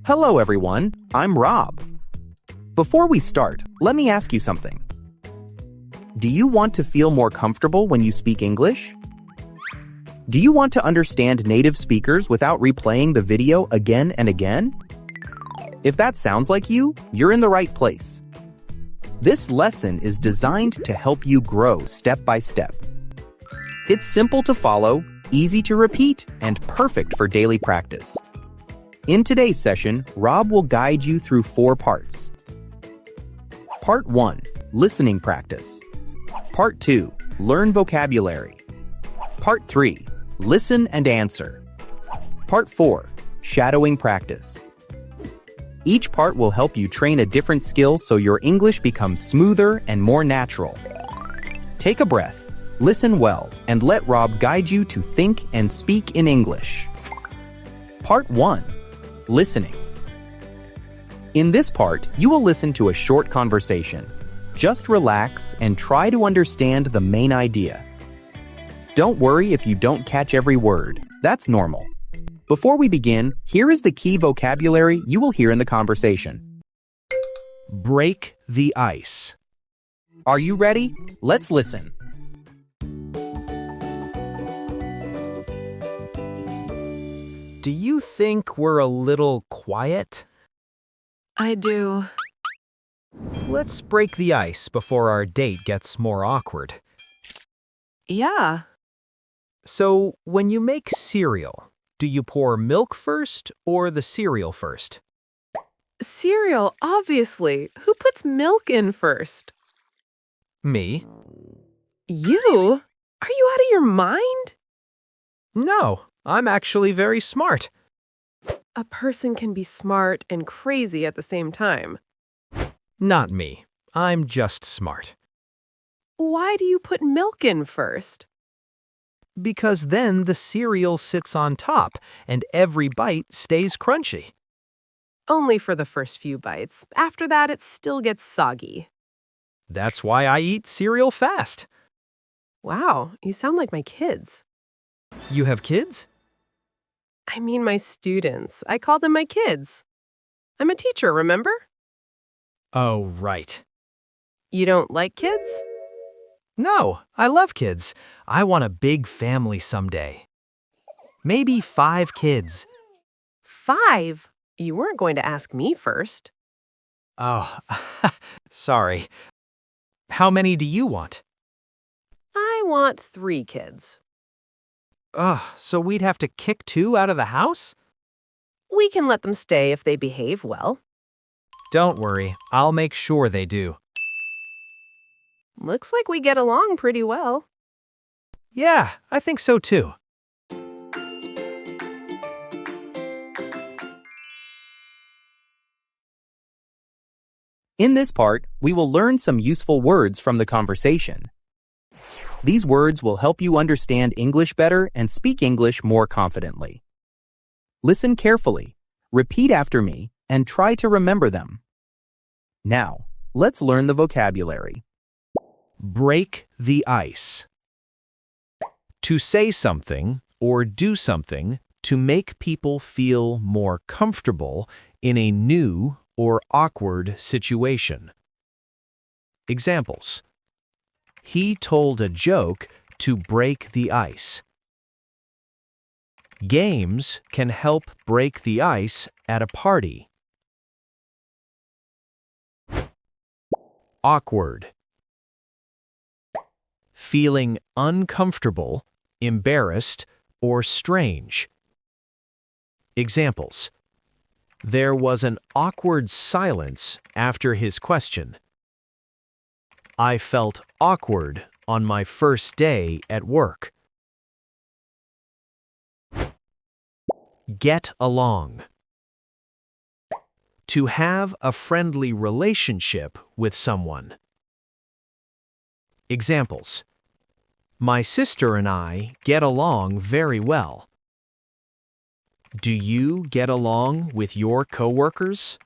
Hello everyone, I'm Rob. Before we start, let me ask you something. Do you want to feel more comfortable when you speak English? Do you want to understand native speakers without replaying the video again and again? If that sounds like you, you're in the right place. This lesson is designed to help you grow step by step. It's simple to follow, easy to repeat, and perfect for daily practice. In today's session, Rob will guide you through 4 parts. Part 1, listening practice. Part 2, learn vocabulary. Part 3, listen and answer. Part 4, shadowing practice. Each part will help you train a different skill so your English becomes smoother and more natural. Take a breath, listen well, and let Rob guide you to think and speak in English. Part 1, listening. In this part, you will listen to a short conversation. Just relax and try to understand the main idea. Don't worry if you don't catch every word. That's normal. Before we begin, here is the key vocabulary you will hear in the conversation. Break the ice. Are you ready? Let's listen. Do you think we're a little quiet? I do. Let's break the ice before our date gets more awkward. Yeah. So, when you make cereal, do you pour milk first or the cereal first? Cereal, obviously. Who puts milk in first? Me? You? Are you out of your mind? No, I'm actually very smart. A person can be smart and crazy at the same time. Not me. I'm just smart. Why do you put milk in first? Because then the cereal sits on top and every bite stays crunchy. Only for the first few bites. After that, it still gets soggy. That's why I eat cereal fast. Wow, you sound like my kids. You have kids? I mean my students. I call them my kids. I'm a teacher, remember? Oh, right. You don't like kids? No, I love kids. I want a big family someday. Maybe 5 kids. 5? You weren't going to ask me first. Oh, sorry. How many do you want? I want 3 kids. Ugh, so we'd have to kick 2 out of the house? We can let them stay if they behave well. Don't worry, I'll make sure they do. Looks like we get along pretty well. Yeah, I think so too. In this part, we will learn some useful words from the conversation. These words will help you understand English better and speak English more confidently. Listen carefully, repeat after me, and try to remember them. Now, let's learn the vocabulary. Break the ice. To say something or do something to make people feel more comfortable in a new or awkward situation. Examples. He told a joke to break the ice. Games can help break the ice at a party. Awkward. Feeling uncomfortable, embarrassed, or strange. Examples. There was an awkward silence after his question. I felt awkward on my first day at work. Get along. To have a friendly relationship with someone. Examples. My sister and I get along very well. Do you get along with your coworkers?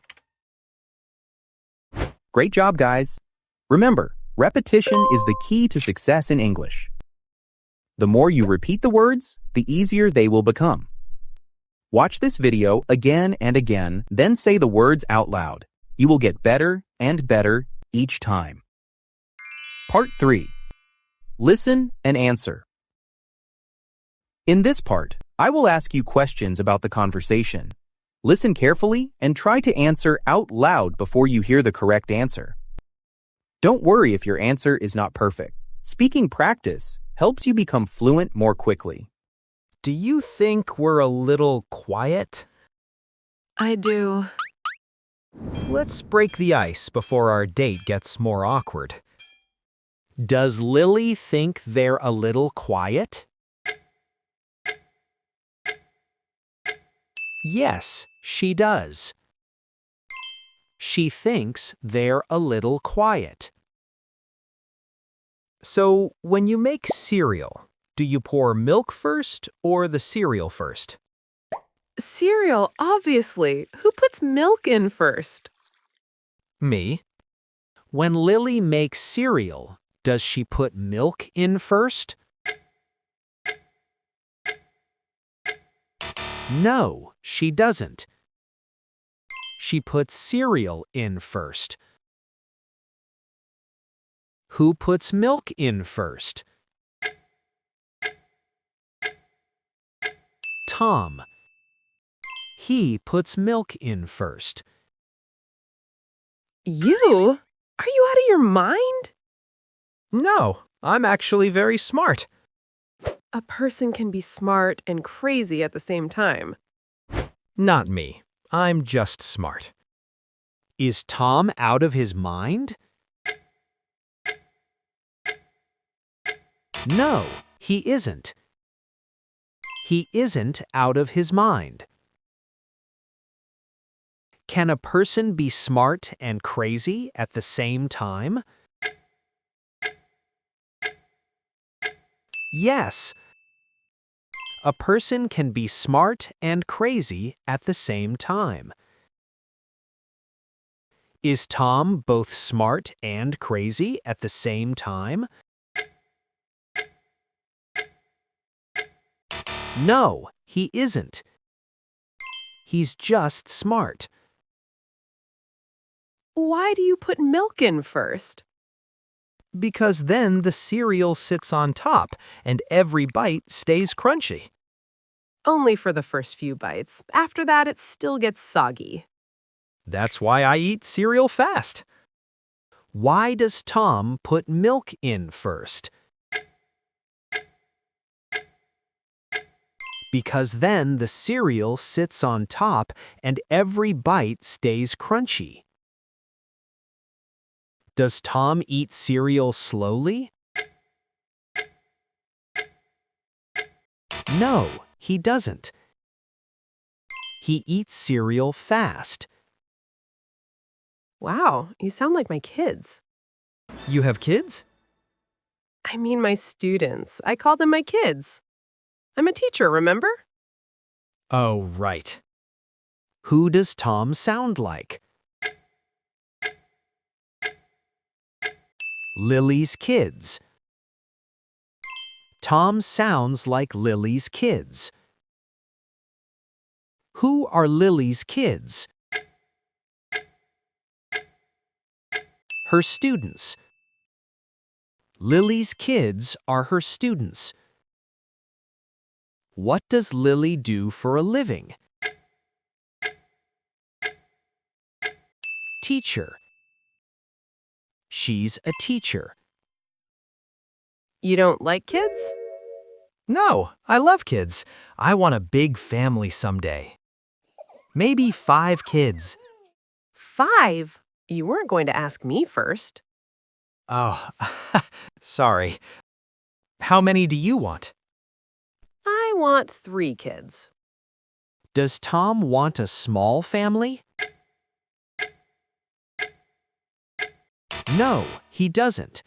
Great job, guys. Remember, repetition is the key to success in English. The more you repeat the words, the easier they will become. Watch this video again and again, then say the words out loud. You will get better and better each time. Part 3. Listen and answer. In this part, I will ask you questions about the conversation. Listen carefully and try to answer out loud before you hear the correct answer. Don't worry if your answer is not perfect. Speaking practice helps you become fluent more quickly. Do you think we're a little quiet? I do. Let's break the ice before our date gets more awkward. Does Lily think they're a little quiet? Yes, she does. She thinks they're a little quiet. So, when you make cereal, do you pour milk first or the cereal first? Cereal, obviously. Who puts milk in first? Me. When Lily makes cereal, does she put milk in first? No, she doesn't. She puts cereal in first. Who puts milk in first? Tom. He puts milk in first. You? Are you out of your mind? No, I'm actually very smart. A person can be smart and crazy at the same time. Not me. I'm just smart. Is Tom out of his mind? No, he isn't. He isn't out of his mind. Can a person be smart and crazy at the same time? Yes. A person can be smart and crazy at the same time. Is Tom both smart and crazy at the same time? No, he isn't. He's just smart. Why do you put milk in first? Because then the cereal sits on top and every bite stays crunchy. Only for the first few bites. After that, it still gets soggy. That's why I eat cereal fast. Why does Tom put milk in first? Because then the cereal sits on top and every bite stays crunchy. Does Tom eat cereal slowly? No, he doesn't. He eats cereal fast. Wow, you sound like my kids. You have kids? I mean my students. I call them my kids. I'm a teacher, remember? Oh, right. Who does Tom sound like? Lily's kids. Tom sounds like Lily's kids. Who are Lily's kids? Her students. Lily's kids are her students. What does Lily do for a living? Teacher. She's a teacher. You don't like kids? No, I love kids. I want a big family someday. Maybe 5 kids. 5? You weren't going to ask me first. Oh, sorry. How many do you want? I want 3 kids. Does Tom want a small family? No, he doesn't.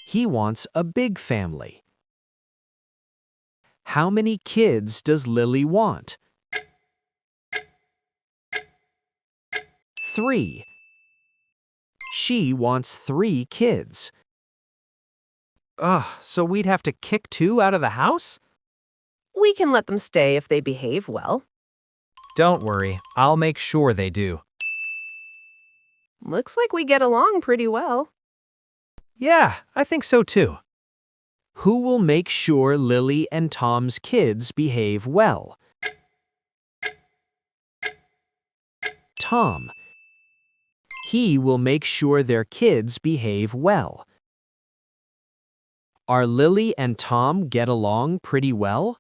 He wants a big family. How many kids does Lily want? 3. She wants 3 kids. Ugh, so we'd have to kick 2 out of the house? We can let them stay if they behave well. Don't worry, I'll make sure they do. Looks like we get along pretty well. Yeah, I think so too. Who will make sure Lily and Tom's kids behave well? Tom. He will make sure their kids behave well. Are Lily and Tom get along pretty well?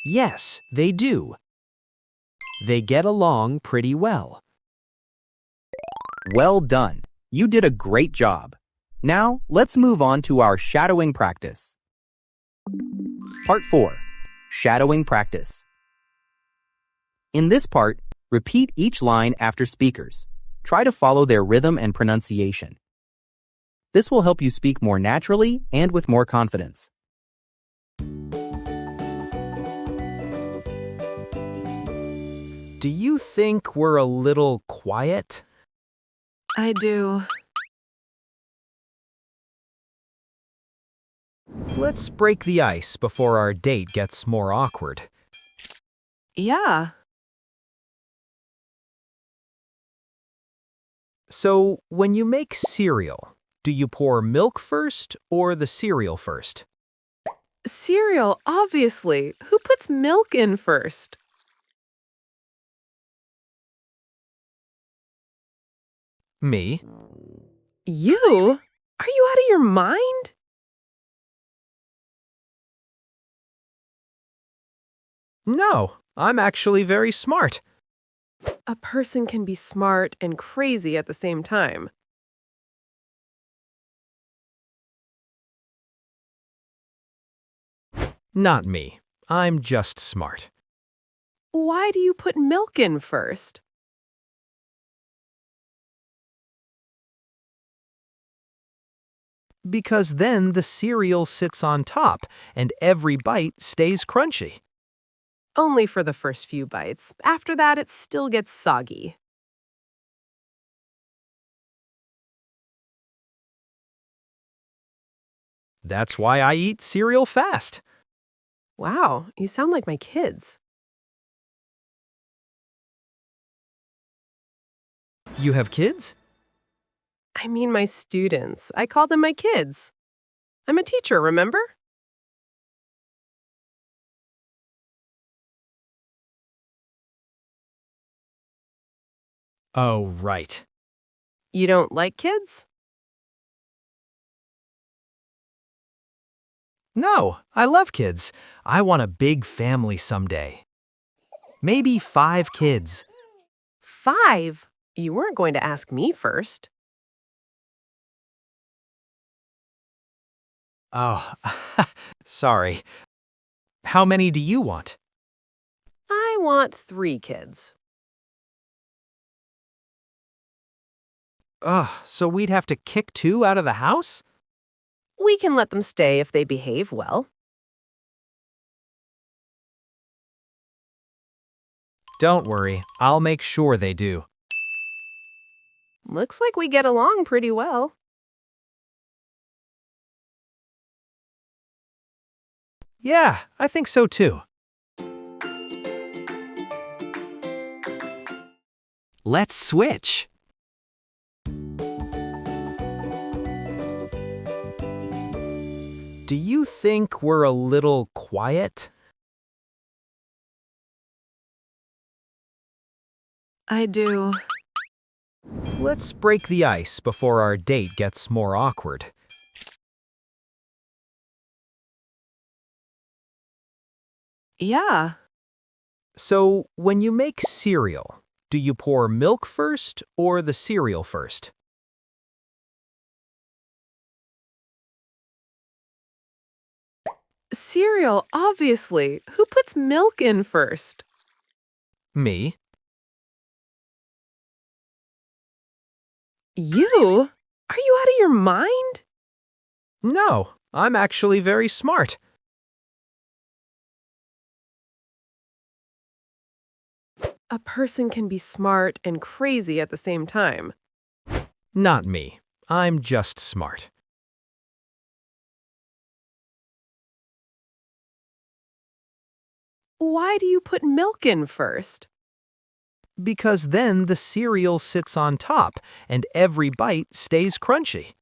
Yes, they do. They get along pretty well. Well done. You did a great job. Now, let's move on to our shadowing practice. Part 4. Shadowing practice. In this part, repeat each line after speakers. Try to follow their rhythm and pronunciation. This will help you speak more naturally and with more confidence. Do you think we're a little quiet? I do. Let's break the ice before our date gets more awkward. Yeah. So, when you make cereal, do you pour milk first or the cereal first? Cereal, obviously. Who puts milk in first? Me. You? Are you out of your mind? No, I'm actually very smart. A person can be smart and crazy at the same time. Not me. I'm just smart. Why do you put milk in first? Because then the cereal sits on top and every bite stays crunchy. Only for the first few bites. After that, it still gets soggy. That's why I eat cereal fast. Wow, you sound like my kids. You have kids? I mean my students. I call them my kids. I'm a teacher, remember? Oh, right. You don't like kids? No, I love kids. I want a big family someday. Maybe 5 kids. 5? You weren't going to ask me first. Oh, sorry. How many do you want? I want 3 kids. Ugh, so we'd have to kick 2 out of the house? We can let them stay if they behave well. Don't worry, I'll make sure they do. Looks like we get along pretty well. Yeah, I think so too. Let's switch. Do you think we're a little quiet? I do. Let's break the ice before our date gets more awkward. Yeah. So, when you make cereal, do you pour milk first or the cereal first? Cereal, obviously. Who puts milk in first? Me. You? Are you out of your mind? No, I'm actually very smart. A person can be smart and crazy at the same time. Not me. I'm just smart. Why do you put milk in first? Because then the cereal sits on top and every bite stays crunchy.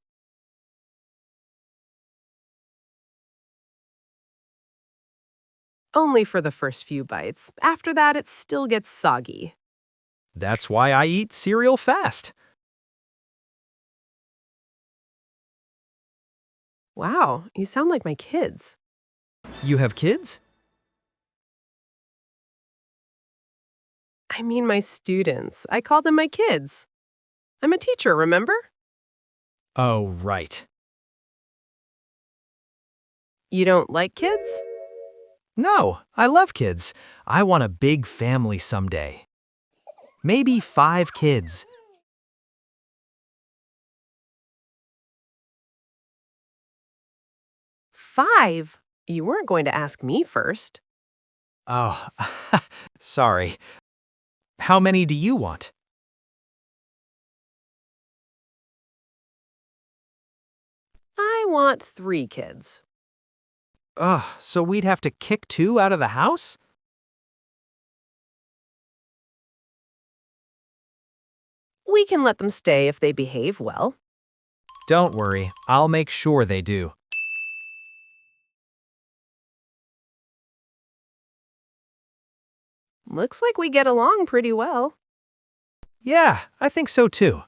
Only for the first few bites. After that, it still gets soggy. That's why I eat cereal fast. Wow, you sound like my kids. You have kids? I mean my students. I call them my kids. I'm a teacher, remember? Oh, right. You don't like kids? No, I love kids. I want a big family someday. Maybe 5 kids. Five? You weren't going to ask me first. Oh, sorry. How many do you want? I want 3 kids. Ugh, so we'd have to kick 2 out of the house? We can let them stay if they behave well. Don't worry, I'll make sure they do. Looks like we get along pretty well. Yeah, I think so too.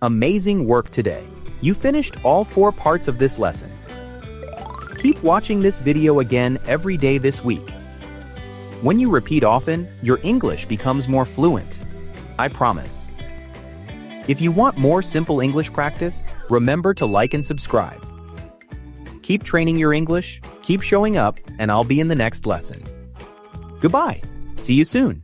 Amazing work today. You finished all 4 parts of this lesson. Keep watching this video again every day this week. When you repeat often, your English becomes more fluent. I promise. If you want more simple English practice, remember to like and subscribe. Keep training your English, keep showing up, and I'll be in the next lesson. Goodbye. See you soon.